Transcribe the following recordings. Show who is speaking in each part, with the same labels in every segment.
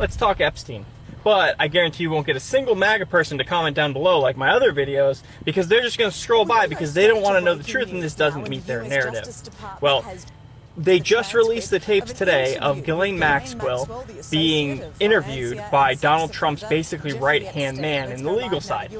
Speaker 1: let's talk Epstein. But I guarantee you won't get a single MAGA person to comment down below like my other videos, because they're just going to scroll by because they don't want to know the truth and this doesn't meet their narrative. Well, they just released the tapes today of Ghislaine Maxwell being interviewed by Donald Trump's basically right-hand man in the legal side,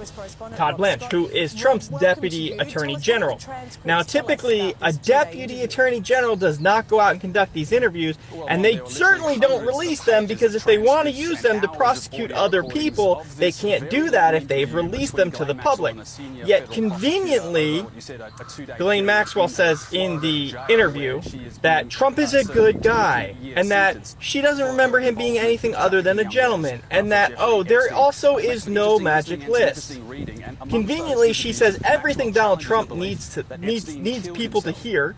Speaker 1: Todd Blanche, who is Trump's deputy attorney general. Now, typically, a deputy attorney general does not go out and conduct these interviews, and they certainly don't release them, because if they want to use them to prosecute other people, they can't do that if they've released them to the public. Yet, conveniently, Ghislaine Maxwell says in the interview that Trump is a good guy, and that she doesn't remember him being anything other than a gentleman, and that, oh, there also is no magic list. Conveniently, she says everything Donald Trump needs people to hear,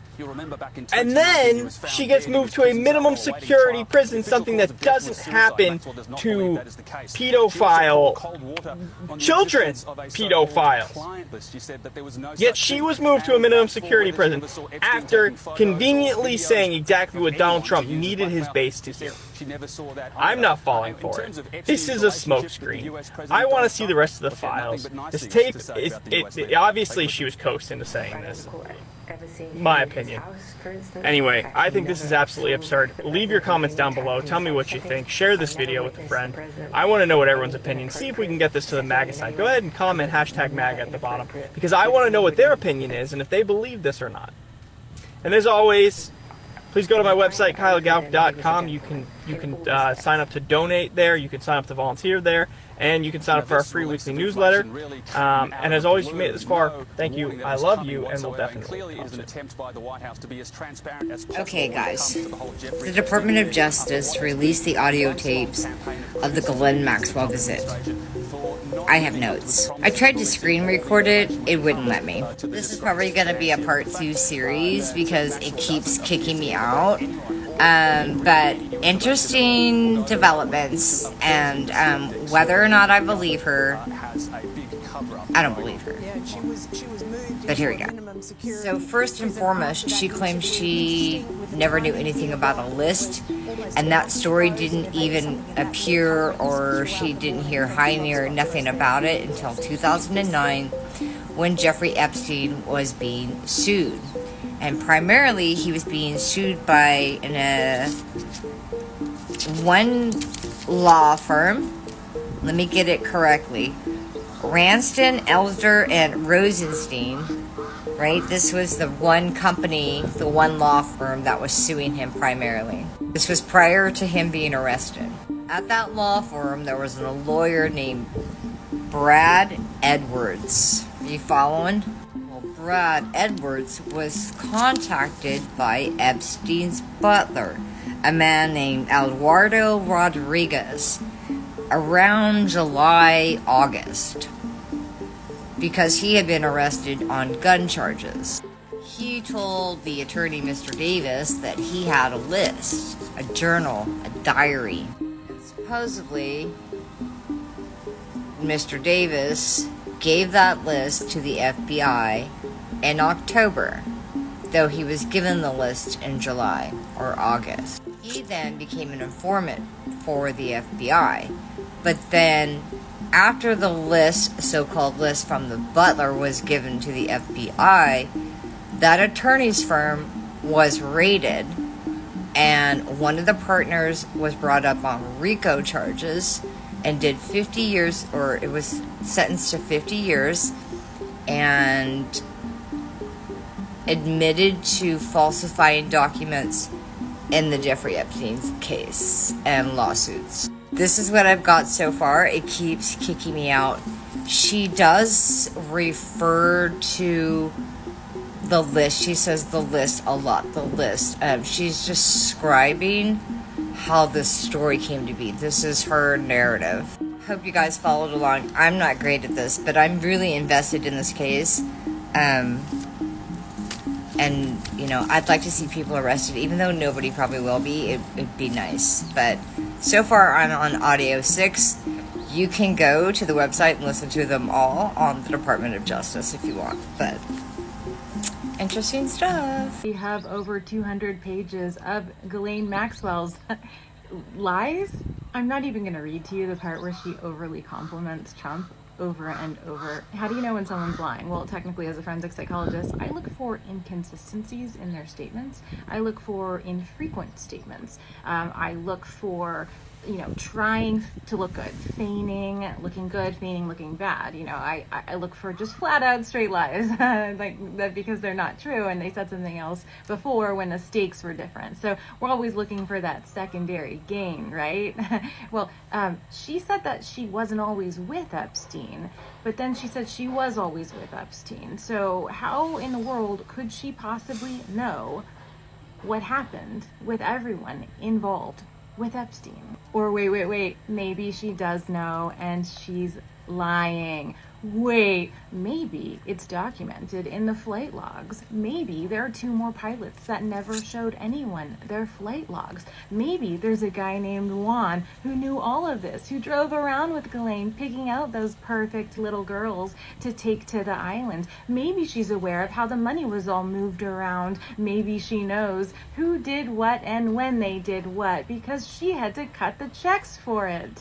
Speaker 1: and then she gets moved to a minimum security prison, something that doesn't happen to pedophile children, pedophiles. Yet she was moved to a minimum security prison after conveniently saying exactly what Donald Trump needed his base to hear. I'm not falling for it. This is a smokescreen. I want to see the rest of the files. This tape, obviously she was coaxed into saying this. My opinion. Anyway, I think this is absolutely absurd. Leave your comments down below. Tell me what you think. Share this video with a friend. I want to know what everyone's opinion. See if we can get this to the MAGA side. Go ahead and comment hashtag MAGA at the bottom, because I want to know what their opinion is and if they believe this or not. And as always, please go to my website, kylegalk.com. You can sign up to donate there. You can sign up to volunteer there. And you can sign up for our free weekly newsletter. And as always, if you made it this far, thank you, I love you, and we'll definitely watch it.
Speaker 2: Okay, guys. The Department of Justice released the audio tapes of the Ghislaine Maxwell visit. I have notes. I tried to screen record it, it wouldn't let me. This is probably going to be a part 2 series because it keeps kicking me out. But interesting developments, and whether or not I believe her, I don't believe her. But here we go. So first and foremost, she claims she never knew anything about a list, and that story didn't even appear, or she didn't hear high near nothing about it until 2009 when Jeffrey Epstein was being sued. And primarily, he was being sued by one law firm. Let me get it correctly. Ranston, Elder, and Rosenstein, right? This was the one company, the one law firm that was suing him primarily. This was prior to him being arrested. At that law firm, there was a lawyer named Brad Edwards. Are you following? Brad Edwards was contacted by Epstein's butler, a man named Eduardo Rodriguez, around July, August, because he had been arrested on gun charges. He told the attorney, Mr. Davis, that he had a list, a journal, a diary. And supposedly, Mr. Davis gave that list to the FBI in October, though he was given the list in July or August. He then became an informant for the FBI, but then after the list, so-called list from the butler, was given to the FBI, that attorney's firm was raided, and one of the partners was brought up on RICO charges and did 50 years, or it was sentenced to 50 years, and admitted to falsifying documents in the Jeffrey Epstein case and lawsuits. This is what I've got so far. It keeps kicking me out. She does refer to the list. She says the list a lot, the list. She's describing how this story came to be. This is her narrative. Hope you guys followed along. I'm not great at this, but I'm really invested in this case. And, you know, I'd like to see people arrested, even though nobody probably will be. It'd be nice. But so far, I'm on audio 6. You can go to the website and listen to them all on the Department of Justice if you want. But interesting stuff.
Speaker 3: We have over 200 pages of Ghislaine Maxwell's lies I'm not even going to read to you the part where she overly compliments Trump over and over. How do you know when someone's lying? Well, technically, as a forensic psychologist, I look for inconsistencies in their statements. I look for infrequent statements. I look for, trying to look good, feigning looking good, feigning looking bad. I look for just flat out straight lies, like that, because they're not true and they said something else before when the stakes were different. So we're always looking for that secondary gain, right? Well, she said that she wasn't always with Epstein, but then she said she was always with Epstein. So how in the world could she possibly know what happened with everyone involved with Epstein? Or wait, maybe she does know and she's lying. Wait, maybe it's documented in the flight logs. Maybe there are 2 more pilots that never showed anyone their flight logs. Maybe there's a guy named Juan who knew all of this, who drove around with Ghislaine, picking out those perfect little girls to take to the island. Maybe she's aware of how the money was all moved around. Maybe she knows who did what and when they did what, because she had to cut the checks for it.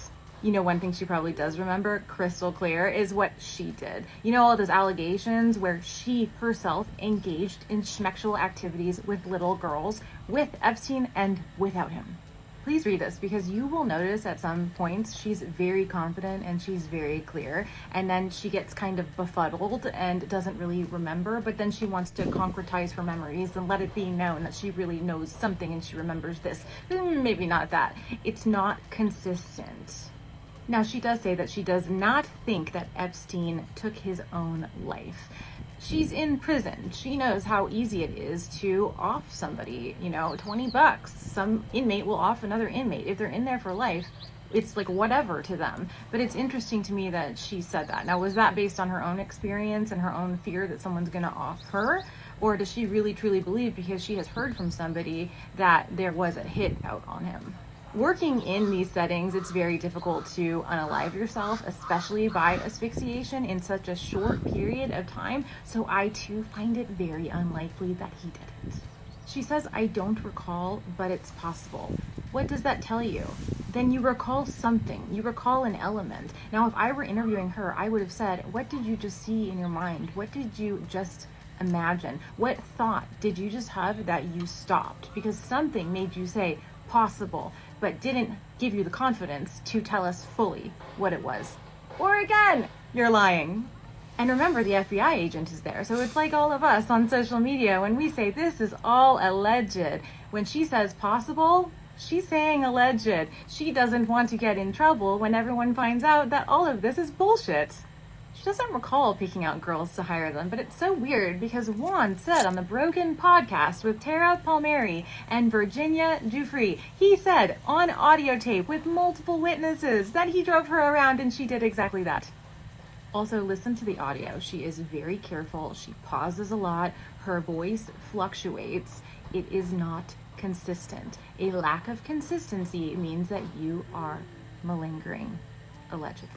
Speaker 3: One thing she probably does remember crystal clear is what she did. All those allegations where she herself engaged in sexual activities with little girls, with Epstein and without him. Please read this, because you will notice at some points she's very confident and she's very clear, and then she gets kind of befuddled and doesn't really remember, but then she wants to concretize her memories and let it be known that she really knows something and she remembers this. Maybe not that. It's not consistent. Now, she does say that she does not think that Epstein took his own life. She's in prison. She knows how easy it is to off somebody, $20. Some inmate will off another inmate. If they're in there for life, it's like whatever to them. But it's interesting to me that she said that. Now, was that based on her own experience and her own fear that someone's going to off her? Or does she really truly believe, because she has heard from somebody, that there was a hit out on him? Working in these settings, it's very difficult to unalive yourself, especially by asphyxiation in such a short period of time. So I too find it very unlikely that he didn't. She says, I don't recall, but it's possible. What does that tell you? Then you recall something. You recall an element. Now, if I were interviewing her, I would have said, what did you just see in your mind? What did you just imagine? What thought did you just have that you stopped? Because something made you say, possible, but didn't give you the confidence to tell us fully what it was. Or again, you're lying. And remember, the FBI agent is there. So it's like all of us on social media when we say this is all alleged. When she says possible, she's saying alleged. She doesn't want to get in trouble when everyone finds out that all of this is bullshit. She doesn't recall picking out girls to hire them, but it's so weird because Juan said on the Broken podcast with Tara Palmieri and Virginia Giuffre, he said on audio tape with multiple witnesses that he drove her around and she did exactly that. Also, listen to the audio. She is very careful. She pauses a lot. Her voice fluctuates. It is not consistent. A lack of consistency means that you are malingering, allegedly.